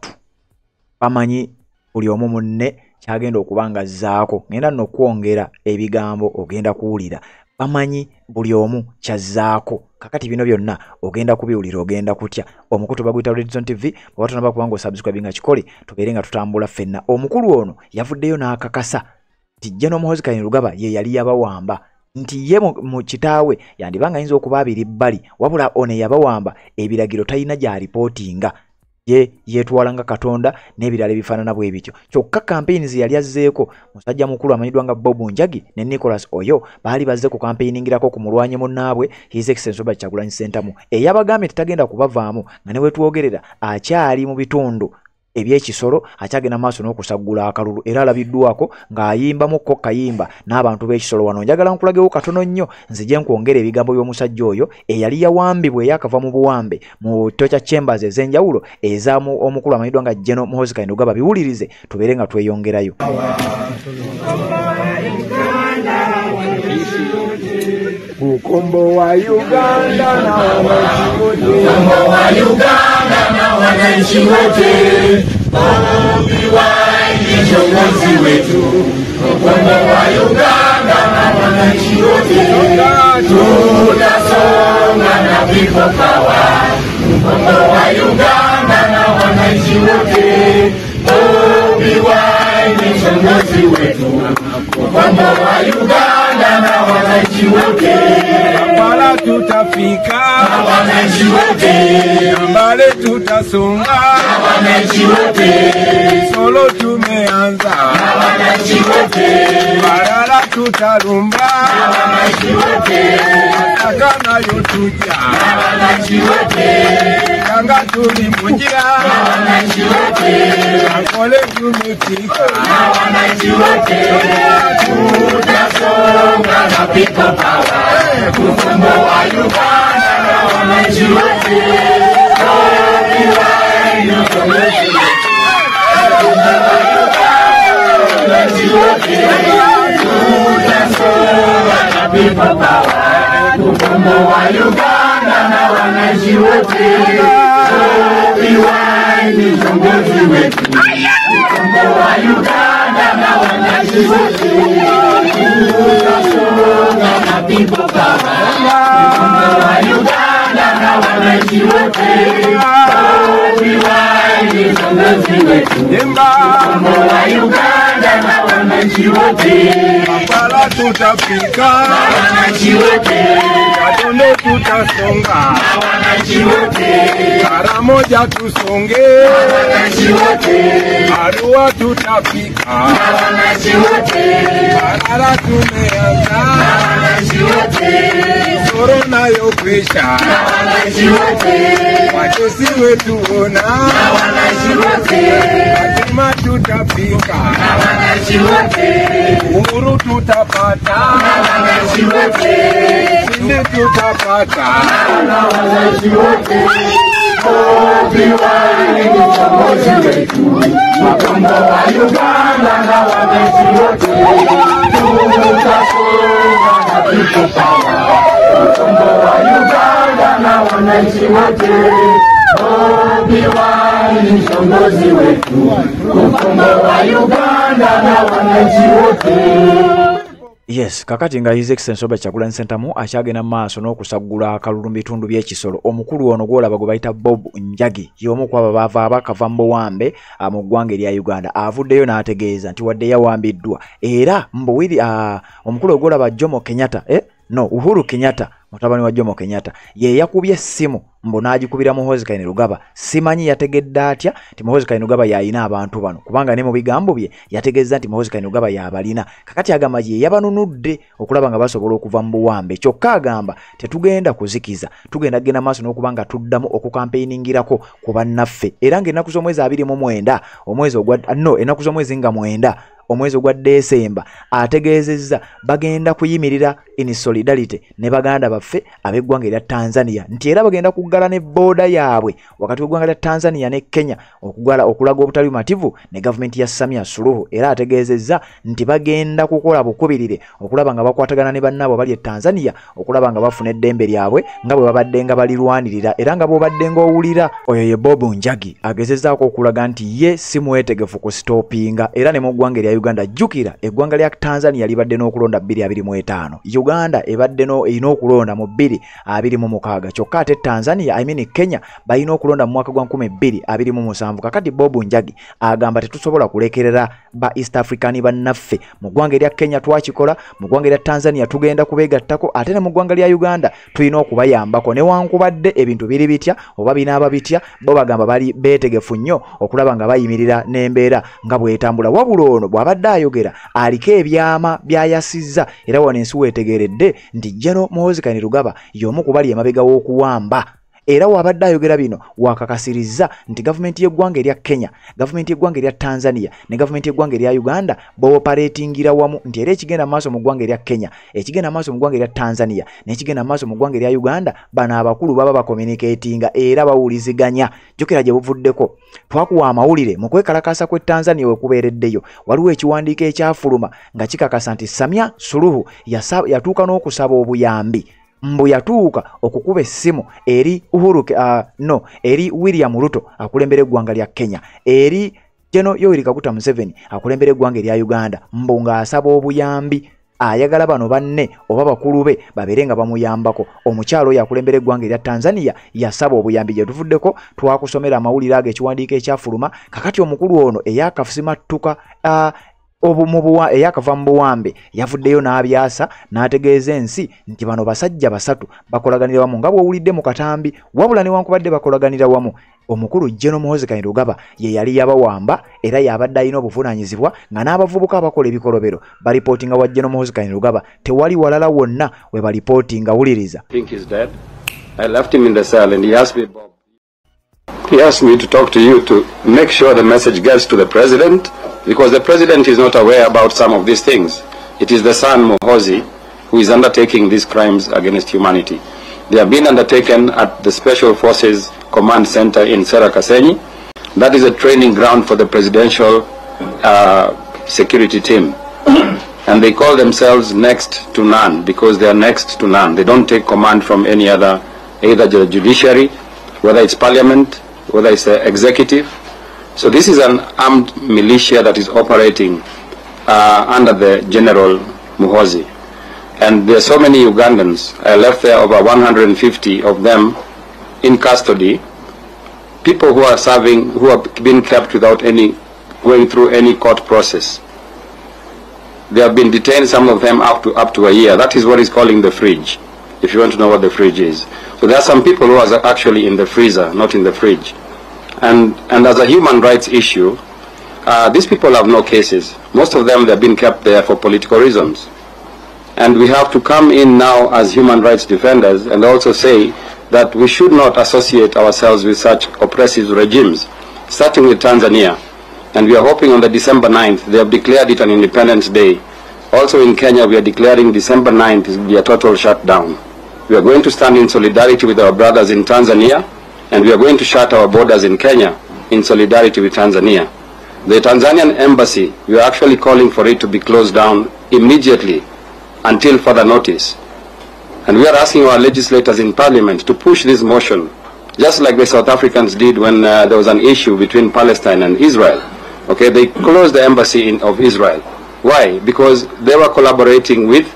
bamanyi buli omu munne kyagenda okubanga zaako ngenda no kwongera ebigambo ogenda kuwulira bamanyi buli omu kyazaako kakati bino byonna ogenda kubiwulira ogenda kutya omukutu baguyita Red Zone TV bwatona bakubanga subscribe nga kikole tubeere nga tutambula fenna omukulu ono yavuddeyo n'akakasa tijja n'omuhozi Kainerugaba ye yali yabawamba nti ye mu kitaawe yandibanga ayinza okuba abiri bbali wabula one yabawamba ebiragiro talina gya reportinga ye yetwalanga Katonda n'ebirala ebifaanana bwe bityo kyokka campaigns yali azzeeko musajja mukulu amanyiddwa nga Bob Njagi ne Nicholas Oyo baali bazze ku campaigning-irako ku mulwanyi munnaabwe His Excellency Robert Kyagulanyi Ssentamu eyabagambye tetagenda kubavaamu nga ne wetwogerera akyali mu bitundu ebyekisolo akyagenda maaso n'okusaggula akalulu era alabiddwako ng'ayimbamuko kayimba n'abantu b'ekisolo wano njagala nkulagewo katono nnyo nzije nkwongera ebigambo by'omusajja oyo eyali yawambibwa eyakava mu buwambe mu torture chambers ez'enjawulo ezaamu omukulu amanyiddwa nga General Muhoozi Kainerugaba biwulirize tubeere nga tweyongerayo. Ukombo wa Uganda na wananchi wote, Ukombo wa Uganda na wananchi wote, Bobi Wine kiongozi wetu. Ukombo wa Uganda na wananchi wote, tutasonga na people power. Ukombo wa Uganda na wananchi wote, Bobi Wine kiongozi wetu. Ukombo wa Uganda na wananchi wote, Kampala tutafika na wananchi wote, Mbale tutasonga na wananchi wote, Solo tumeanza na wananchi wote, Barara tutarumba na wananchi wote, Ataka nayo tuja na wananchi wote, Yanga tulimujira na wananchi wote, Akole tumefika na wananchi wote, tutasonga na people power. Ukombo wa Uganda na wananchi wote, Bobi Wine kiongozi wetu. Ukombo wa Uganda na wananchi wote, tutasonga na people power. Ukombo wa Uganda na wananchi wote, Bobi Wine kiongozi wetu. Ukombo wa Uganda na wananchi wote, tutasonga na people power. Ukombo wa Uganda na wananchi wote, Bobi Wine kiongozi wetu. Ukombo wa Uganda na wananchi wote, Kampala tutafika na wananchi wote, Katondo tutasonga na wananchi wote, Mara moja tusonge na wananchi wote, Arua tutafika na wananchi wote, Barara tumeanza wananchi wote, Soro nayo kwisha na wananchi wote, Watesi wetu ona na wananchi wote, Lazima tutafika na wananchi wote, Uhuru tutapata na wananchi wote, Sindi tutapata na wananchi wote. Bobi Wine kiongozi wetu. Ukombo wa Uganda na wananchi wote, tutasonga na people power. Ukombo wa Uganda na wananchi wote, Bobi Wine kiongozi wetu. Ukombo wa Uganda na wananchi wote. Yes, kakati nga His Excellency Robert Kyagulanyi Ssentamu akyagenda maaso n'okusaggula akalulu mu bitundu by'ekisolo omukulu ono gw'olaba gwe bayita Bob Njagi y'omu ku abo baava abakava mu buwambe mu ggwanga erya Uganda avuddeyo n'ategeeza nti wadde yawambiddwa era mbuwiri omukulu ogw'olaba Jomo Kenyatta no Uhuru Kenyatta mutabani wa Jomo Kenyatta ye yakubye simu mbonagikubira Muhoozi Kainerugaba simanyi yategedde atya ti Muhoozi Kainerugaba yalina abantu bano kubanga ne mu bigambo bye yategezza nti Muhoozi Kainerugaba yabalina kakati agamba ye yabanunudde okulaba nga basobola okuva mu buwambe kyokka agamba tetugenda kuzikiza tugenda gena maaso n'okubanga tuddamu okukampeiningirako ku bannaffe era ng'ennaku z'omwezi 29 omwezi ogwa ennaku z'omwezi nga 9 omwezi ogwa Desemba ategeezezza bagenda kuyimirira in solidarity ne baganda baffe ab'eggwanga erya Tanzania nti era bagenda kuggala ne booda yaabwe wakati w'eggwanga lya Tanzania ne Kenya okulaga obutali bumativu ne gavumenti ya Samia Suluhu era ategeezezza nti bagenda kukola bukubirire okulaba nga bakwatagana ne bannaabo bali e Tanzania okulaba nga bafuna eddembe lyabwe nga bwe babadde nga balirwanirira era nga bw'obadde ng'owulira oyo ye Bob Njagi agezezzaako okulaga nti ye si mwetegefu ku stoppinga era ne mu ggwanga erya Uganda jjukira eggwanga lya Tanzania libadde n'okulonda 2025 Uganda ebadde erina okulonda mu 2026 kyokka ate Tanzania Kenya balina okulonda mu mwaka gwa 2027 kakati Bob Njagi agamba tetusobola kulekerera ba East African bannaffe mu ggwanga erya Kenya twakikola mu ggwanga erya Tanzania tugenda kubeegattako ate ne mu ggwanga lya Uganda tulina okubayambako newankubadde ebintu biri bitya oba binaaba bitya bo bagamba bali beetegefu nnyo okulaba nga bayimirira n'embeera nga bwetambula wabula ono bw'abadde ayogera aliko ebyama byayasizza era wano ensi weetegeredde nti General Muhoozi Kainerugaba y'omu ku bali emabega w'okuwamba era wabadde ayogera bino wakakasirizza nti gavumenti y'eggwanga erya Kenya gavumenti y'eggwanga erya Tanzania ne gavumenti y'eggwanga erya Uganda booperatingira wamu nti era ekigenda maaso mu ggwanga erya Kenya ekigenda maaso mu ggwanga erya Tanzania n'ekigenda maaso mu ggwanga erya Uganda bano abakulu baba bakomunikatinga era bawuliziganya jjukira gye buvuddeko twakuwa amawulire mu kwekalakasa kw'e Tanzania wekubeereddeyo waliwo ekiwandiiko ekyafuluma nga kikakasa nti Samia Suluhu yatuuka n'okusaba obuyambi mbu yatuuka okukuba essimu eri eri William Ruto akulembera eggwanga lya Kenya eri General Yoweri Kaguta Museveni akulembera eggwanga erya Uganda mbu ng'asaba obuyambi ayagala bano banne oba bakulu be babeere nga bamuyambako omukyalo oyo akulembera eggwanga erya Tanzania yasaba obuyambi gye tuvuddeko twakusomera amawulire ago ekiwandiiko ekyafuluma kakati omukulu ono eyakasimattuka eyakava mu buwambe yavuddeyo n'abyasa n'ategeeza ensi nti bano basajja basatu bakolaganira wamu nga bw'owulidde mu katambi wabula newankubadde bakolaganira wamu omukulu General Muhoozi Kainerugaba ye yali yabawamba era yabadde alina obuvunaanyizibwa nga n'abavubuka abakola ebikolobero balipootinga wa General Muhoozi Kainerugaba tewali walala wonna we balipootinga wuliriza I left him in the cell and he asked me to talk to you to make sure the message gets to the president, because the president is not aware about some of these things. It is the son, Muhoozi, who is undertaking these crimes against humanity. They have been undertaken at the Special Forces Command Center in Serakasenyi. That is a training ground for the presidential security team. And they call themselves next to none because they are next to none. They don't take command from any other, either the judiciary, whether it's parliament, whether it's the executive. So this is an armed militia that is operating under the General Muhoozi. And there are so many Ugandans. I left there over 150 of them in custody. People who are serving, who have been kept without going through any court process. They have been detained, some of them up to a year. That is what is calling the fridge, if you want to know what the fridge is. So there are some people who are actually in the freezer, not in the fridge. And as a human rights issue, these people have no cases. Most of them, they've been kept there for political reasons. And we have to come in now as human rights defenders and also say that we should not associate ourselves with such oppressive regimes, starting with Tanzania. And we are hoping on the December 9th, they have declared it an Independence Day. Also in Kenya, we are declaring December 9th will be a total shutdown. We are going to stand in solidarity with our brothers in Tanzania, and we are going to shut our borders in Kenya in solidarity with Tanzania. The Tanzanian embassy, we are actually calling for it to be closed down immediately until further notice. And we are asking our legislators in parliament to push this motion, just like the South Africans did when there was an issue between Palestine and Israel. Okay, they closed the embassy of Israel. Why? Because they were collaborating with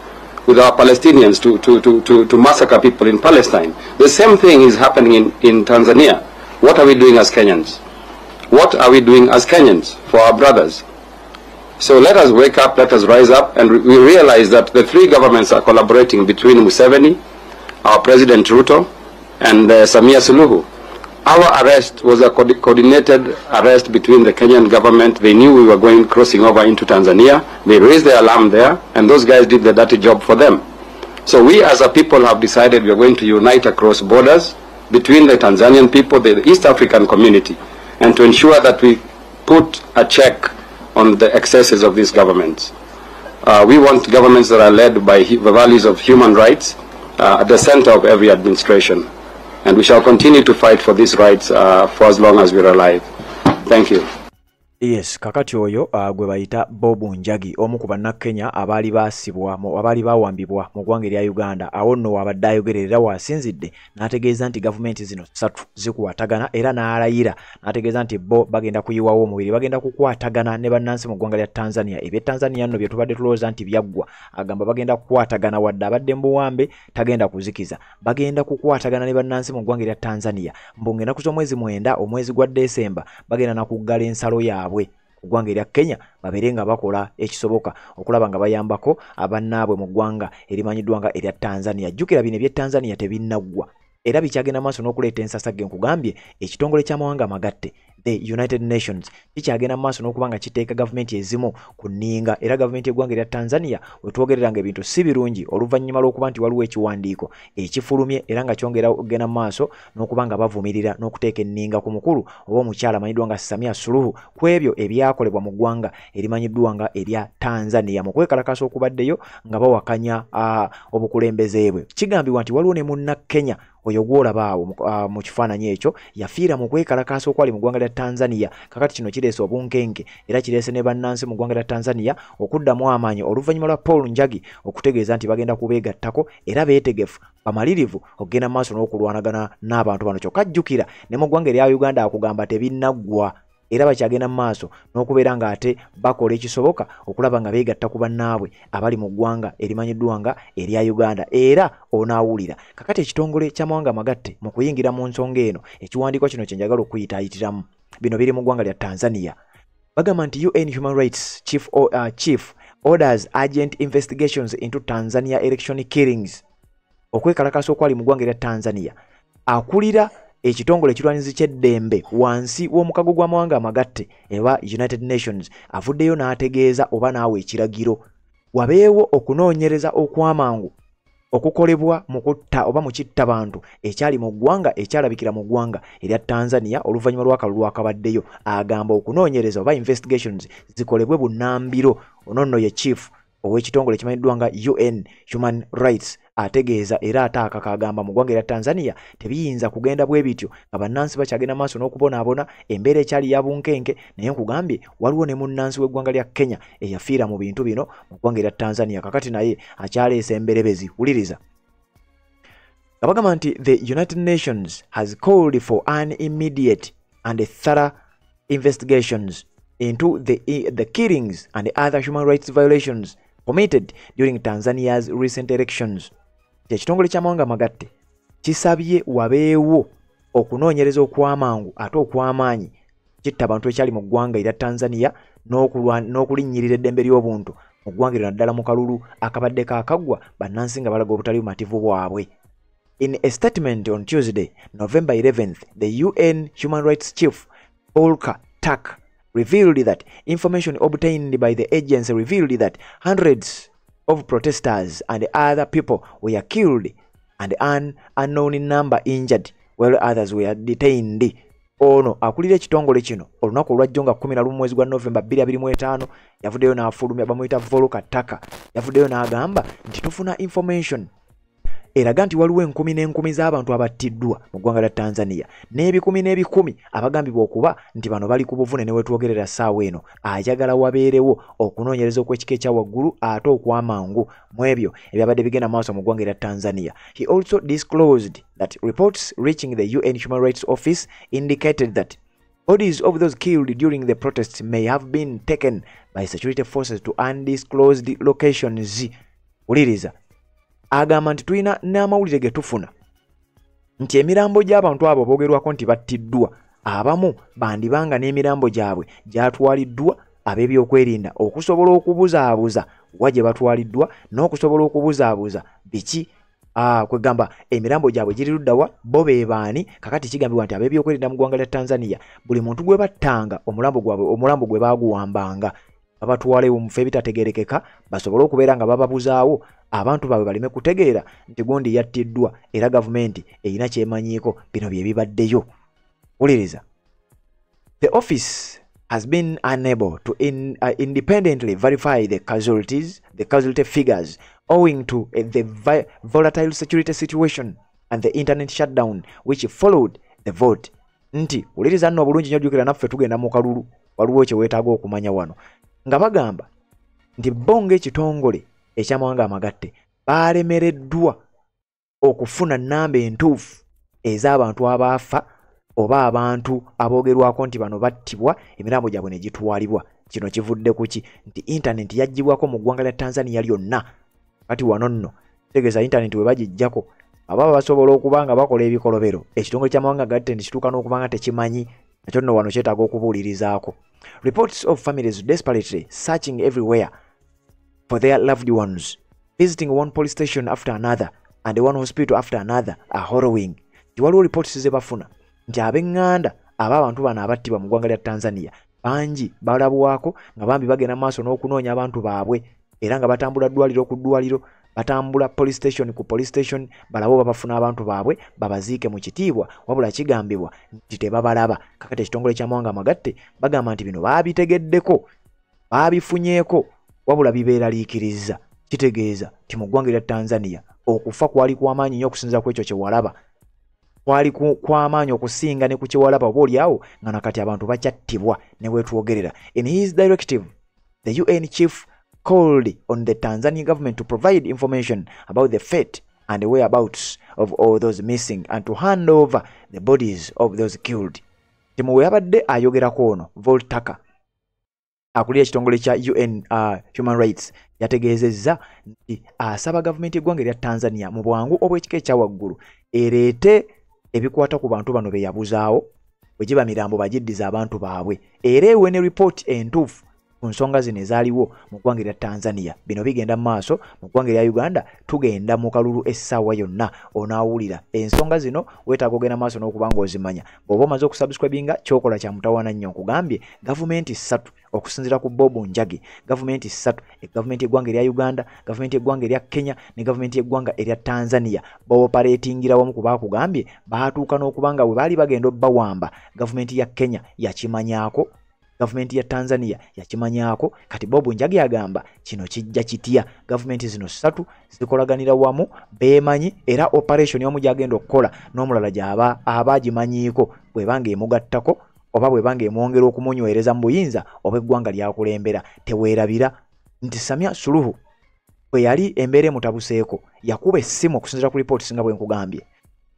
our Palestinians to massacre people in Palestine. The same thing is happening in Tanzania. What are we doing as Kenyans? What are we doing as Kenyans for our brothers? So let us wake up, let us rise up, and we realize that the three governments are collaborating between Museveni, our President Ruto, and Samia Suluhu. Our arrest was a coordinated arrest between the Kenyan government. They knew we were crossing over into Tanzania. They raised the alarm there, and those guys did the dirty job for them. So we as a people have decided we are going to unite across borders between the Tanzanian people, the East African community, and to ensure that we put a check on the excesses of these governments. We want governments that are led by the values of human rights at the center of every administration. And we shall continue to fight for these rights for as long as we're alive. Thank you. Yes, kakati oyo gwe bayita Bob Njagi omu ku bannakenya abaali baasibwa abaali bawambibwa mu ggwanga erya Uganda. Awo nno wabadde ayogerera waasinzidde n'ategeeza nti gavumenti zino 3 zikwatagana era n'alayira n'ategeeza nti bo bagenda kuyiwawo omubiri bagenda kukwatagana ne bannansi mu ggwanga lya Tanzania. Ebye Tanzania nno bye tubadde tulowooza nti byaggwa agamba bagenda kukwatagana wadde abadde mbuwambe tagenda kuzikiza. Bagenda kukwatagana ne bannansi mu ggwanga lya Tanzania mbongena ku z'omwezi 9 omwezi gwa Desemba bagenda na kuggala ensalo yaabwe ggwanga erya Kenya babeere nga bakola ekisoboka okulaba nga bayambako abannaabwe mu ggwanga erimanyiddwa nga erya Tanzania. Jjukira bino eby'e Tanzania tebinnaggwa era bikyagenda maaso n'okuleeta ensasagge nkugambye ekitongole ky'amawanga amagatte the United Nations kikyagenda maaso n'okuba nga kiteeka gavumenti ezimu ku nninga era gavumenti y'eggwanga erya Tanzania wetwogereranga ebintu si birungi oluvannyuma lw'okuba nti waliwo ekiwandiiko ekifulumye era nga kyongera okugenda maaso n'okuba nga bavumirira n'okuteeka enninga ku mukulu oba omukyala amanyiddwa nga Samia Suluhu ku ebyo ebyakolebwa mu ggwanga erimanyiddwa nga erya Tanzania mu kwekalakasa okubaddeyo nga bawakanya obukulembeze bwe. Kigambibwa nti waliwo ne munnakenya oyo gwolaba awo mu kifaananyi ekyo yafiira mu kwekalakaasa okwali mu ggwanga lya Tanzania. Kakati kino kireese obunkenke era kireese ne bannansi mu ggwanga lya Tanzania okuddamu amaanyi oluvannyuma lwa Paul Njagi okutegeeza nti bagenda kubeegattako era beetegefu bamalirivu okugenda maaso n'okulwanagana n'abantu bano. Kyokka jjukira ne mu ggwanga erya Uganda akugamba tebinnaggwa era bakyagenda maaso n'okubeera nga ate bakola ekisoboka okulaba nga beegatta ku bannaabwe abali mu ggwanga erimanyiddwa nga erya Uganda. Era onaawulira kakati ekitongole ky'amawanga amagatte mu kuyingira mu nsonga eno ekiwandiiko kino kye njagala okuyitaayitiramu bino biri mu ggwanga lya Tanzania bagamba nti UN Human Rights Chief orders urgent investigations into Tanzania election killings. Okwekalakasa okwali mu ggwanga lya Tanzania akulira ekitongole kirwanyizi ky'eddembe wansi w'omukago gw'amawanga amagatte eba United Nations avuddeyo n'ategeeza oba naawe ekiragiro wabeewo okunoonyereza okwamangu okukolebwa mu kutta oba mu kitta bantu ekyali mu ggwanga ekyalabikira mu ggwanga erya Tanzania oluvannyuma lw'akalulu akabaddeyo. Agamba okunoonyereza oba investigations zikolebwe bunnambiro. Ono nno ye chief ow'ekitongole kimanyiddwa nga UN Human Rights ategeeza era ataaka kagamba mu ggwanga erya Tanzania tebiyinza kugenda bwe bityo nga bannansi bakyagenda maaso n'okubonaabona embeera ekyali ya bunkenke. Naye nkugambye waliwo ne munnansi w'eggwanga lya Kenya eyafiira mu bintu bino mu ggwanga erya Tanzania kakati naye akyaleesa emberebezi. Wuliriza nga bagamba nti the United Nations has called for an immediate and thorough investigations into the killings and other human rights violations committed during Tanzania's recent elections. Ekitongole ky'amawanga amagatte kisabye wabeewo okunoonyereza okwamangu ate okw'amaanyi kitta abantu ekyali mu ggwanga erya Tanzania n'okulinnyirira eddembe ly'obuntu mu ggwanga lino naddala mu kalulu akabadde kaakaggwa bannansi nga balaga obutali bumativu bwabwe. In a statement on Tuesday, November 11th, the UN Human Rights Chief Volker Turk revealed that information obtained by the agency revealed that hundreds of protesters and other people were killed and an unknown number injured while others were detained. Ono akulira ekitongole kino olunaku olwajjo nga 11 mwezi gwa November 2025 yavuddeyo n'afulumya bamuyita Volker Turk yavuddeyo n'agamba nti tufuna information eraga nti waliwo enkumi n'enkumi z'abantu abattiddwa mu ggwanga lya Tanzania n'ebikumi n'ebikumi abagambibwa okuba nti bano bali ku buvune ne wetwogerera ssaawa eno. Ayagala wabeerewo okunoonyereza okw'ekika ekya waggulu ate okwamangu mu ebyo ebyabadde bigenda maaso mu ggwanga lya Tanzania. He also disclosed that reports reaching the UN Human Rights Office indicated that bodies of those killed during the protests may have been taken by security forces to undisclosed locations. Uliriza agamba nti tulina n'amawulire ge tufuna nti emirambo gy'abantu abo boogerwako nti battiddwa abamu bandibanga n'emirambo gyabwe gyatwaliddwa ab'ebyokwerinda okusobola okubuzaabuza waje batwaliddwa n'okusobola okubuzaabuza biki kwegamba emirambo gyabwe giri luddawa bo be baani kakati kigambibwa nti ab'ebyokwerinda mu ggwanga lya Tanzania buli muntu gwe battanga omulambo gwe baaguwambanga babatwalewo mu ffe ebitategerekeka basobole okubeera nga bababuzaawo abantu baabwe baleme kutegeera nti gundi yattiddwa era gavumenti erina kyemanyiiko bino bye bibaddeyo. Wuliriza. The office has been unable to independently verify the casualty figures owing to the volatile security situation and the internet shutdown which followed the vote. Nti wuliriza nno bulungi nnyo jjukira naffe tugenda mu kalulu waliwo kye weetaaga okumanya wano nga bagamba nti bonga ekitongole eky'amawanga amagatte baalemereddwa okufuna nnamba entuufu ez'abantu abaafa oba abantu aboogerwako nti bano battibwa emirambo gyabwe ne gitwalibwa. Kino kivudde ku ki nti intaneti yaggyibwako mu ggwanga lya Tanzania lyonna kati wano nno tegeeza intaneti we bagijjako ababa basobola okuba nga bakola ebikolobero ekitongole ky'amawanga agatte ne kituuka n'okuba nga tekimanyi nakyo nno wano kyetaaga okubuulirizaako. Reports of families desperately searching everywhere for their loved ones, visiting one police station after another and one hospital after another are harrowing. Waliwo reports ze bafuna nti ab'eŋŋanda abantu bano abattibwa mu ggwanga lya Tanzania bangi balabwako nga bambi bagenda maaso n'okunoonya abantu baabwe era nga batambula ddwaliro ku ddwaliro batambula police station ku police station balabo babafuna abantu baabwe babaziike mu kitiibwa wabula kigambibwa nti tebabalaba. Kakati ekitongole ky'amawanga amagatte bagamba nti bino baabitegeddeko baabifunyeeko wabula bibeeraliikiriza. Kitegeeza ti mu ggwanga lya Tanzania okufa kwali kw'amaanyi nnyo okusinziira ku ekyo kye walaba kwali kw'amaanyi okusinga ne ku kye walaba oba oliawo nga nakati abantu bakyattibwa ne weetwogerera. In his directive, the UN chief called on the Tanzanian government to provide information about the fate and the whereabouts of all those missing and to hand over the bodies of those killed. Timu yabadde ayogerako ono Voltaka akulira ekitongole kya UN Human Rights yategeezezza nti asaba gavumenti y'eggwanga lya Tanzania mu bwangu obw'ekika ekyawaggulu ereete ebikwata ku bantu bano be yabuzaawo bwe giba mirambo bagiddiza abantu baabwe era ewe ne report entuufu ku nsonga zino ezaaliwo mu ggwanga lya Tanzania. Bino bigenda mu maaso mu ggwanga lya Uganda tugenda mu kalulu essaawa yonna onaawulira ensonga zino weetaaga ogenda maaso n'okuba ng'ozimanya. Bw'oba omaze okusubscribinga kyokola kya mutawaana nnyo nkugambye gavumenti 3 okusinziira ku Bob Njagi, gavumenti 3 gavumenti y'eggwanga erya Uganda, gavumenti y'eggwanga erya Kenya ne gavumenti y'eggwanga erya Tanzania boopaleetingira wamu ku baakugambye baatuuka n'okuba nga bwe baali bagenda obbawamba gavumenti ya Kenya yakimanyaako gavumenti ya Tanzania yakimanyaako. Kati Bob Njagi agamba kino kijja kitya gavumenti zino 3 zikolaganira wamu beemanyi era operation y'omu gyagenda okukola n'omulala gyaba abagimanyiiko bwebanga emugattako oba bwebanga emwongera okumunywereza mu buyinza oba eggwanga lyakulembera. Teweerabira nti Samia Suluhu bwe yali embeera emutabuseeko yakuba essimu okusinziira ku ripooti singa bwe nkugambye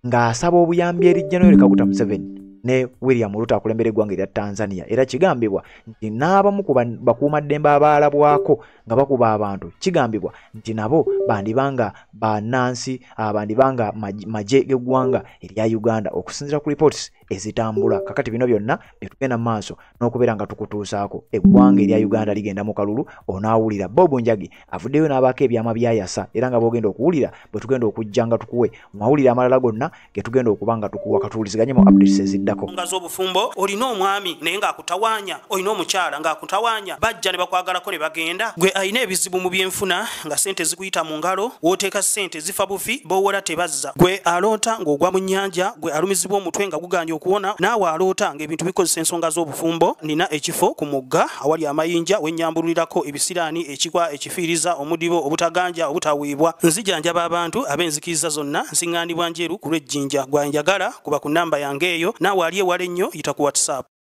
ng'asaba obuyambi eri General Kaguta Museveni ne William Ruto akulembera eggwanga erya Tanzania era kigambibwa nti n'abamu ku bakuumaddembe abaalabwako nga bakuba abantu kigambibwa nti nabo bandibanga bannansi bandibanga magye g'eggwanga erya Uganda okusinziira ku reports ezitambula. Kakati bino byonna byetugenda mu maaso n'okubeera nga tukutuusaako eggwanga erya Uganda ligenda mu kalulu onaawulira. Bob Njagi avuddeyo n'abaako ebyama byayasa era nga bw'ogenda okuwulira bwe tugenda okujja nga tukuwe mwawulira amalala gonna ge tugenda okuba nga tukuwa katuwuliziganye mu updates eziddako. Nga z'obufumbo olina omwami naye ng'akutawaanya olina omukyala ng'akutawaanya bajja ne bakwagalako ne bagenda gwe alina ebizibu mu byenfuna nga sente zikuyita mu ngalo wooteeka sente zifa bufi b'owola tebazza gwe aloota ng'ogwa mu nnyanja gwe alumizibwa omutwe nga guganja okuwona naawe aloota ng'ebintu bikozesa ensonga z'obufumbo nina ekifo ku mugga awali amayinja wennyambulirako ebisiraani ekikwa ekifiiriza omudibo obutaganja obutaweebwa nzijanjaba abantu ab'enzikiriza zonna nsiŋŋaanibwa njeru ku lw'ejjinja gwanjagala kuba ku nnamba yange eyo naawe ali ewala ennyo yita ku WhatsApp.